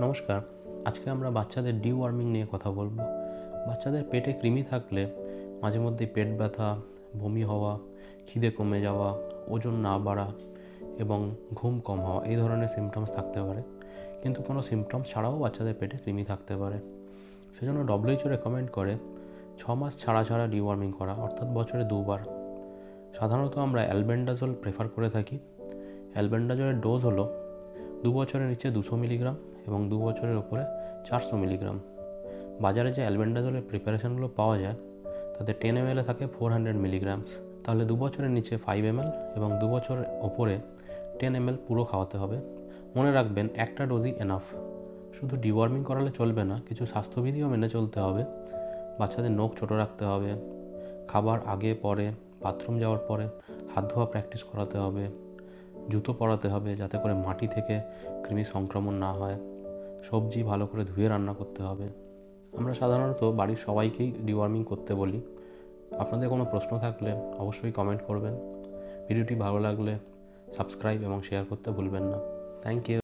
নমস্কার। আজকে আমরা বাচ্চাদের ডিওয়ার্মিং নিয়ে কথা বলবো। বাচ্চাদের পেটে কৃমি থাকলে মাঝে মধ্যে পেট ব্যথা, বমি হওয়া, খিদে কমে যাওয়া, ওজন না বাড়া এবং ঘুম কম হওয়া এই ধরনের সিমটমস থাকতে পারে। কিন্তু কোনো সিমটমস ছাড়াও বাচ্চাদের পেটে কৃমি থাকতে পারে। সেজন্য WHO রেকমেন্ড করে 6 মাস ছাড়া ছাড়া ডিওয়ার্মিং করা, অর্থাৎ বছরে 2 বার। সাধারণত আমরা অ্যালবেন্ডাজোল প্রেফার করে থাকি। অ্যালবেন্ডাজোলের ডোজ হলো 2 বছরের নিচে 200 মিলিগ্রাম এবং 2 বছরের উপরে 400 মিলিগ্রাম। বাজারে যে অ্যালবেন্ডাজোলের প্রিপারেশনগুলো পাওয়া যায় তাতে 10 ml থাকে 400 মিলিগ্রামস। তাহলে 2 বছরের নিচে 5 ml এবং 2 বছরের ওপরে 10 ml পুরো খাওয়াতে হবে। মনে রাখবেন, একটা ডোজই এনাফ। শুধু ডিওয়ার্মিং করালে চলবে না, কিছু স্বাস্থ্যবিধিও মেনে চলতে হবে। বাচ্চাদের নখ ছোটো রাখতে হবে, খাবার আগে পরে, বাথরুম যাওয়ার পরে হাত ধোয়া প্র্যাকটিস করাতে হবে, জুতো পরাতে হবে যাতে করে মাটি থেকে কৃমি সংক্রমণ না হয়, সবজি ভালো করে ধুয়ে রান্না করতে হবে। আমরা সাধারণত বাড়ির সবাইকেই ডিওয়ার্মিং করতে বলি। আপনাদের কোনো প্রশ্ন থাকলে অবশ্যই কমেন্ট করবেন। ভিডিওটি ভালো লাগলে সাবস্ক্রাইব এবং শেয়ার করতে ভুলবেন না। Thank you.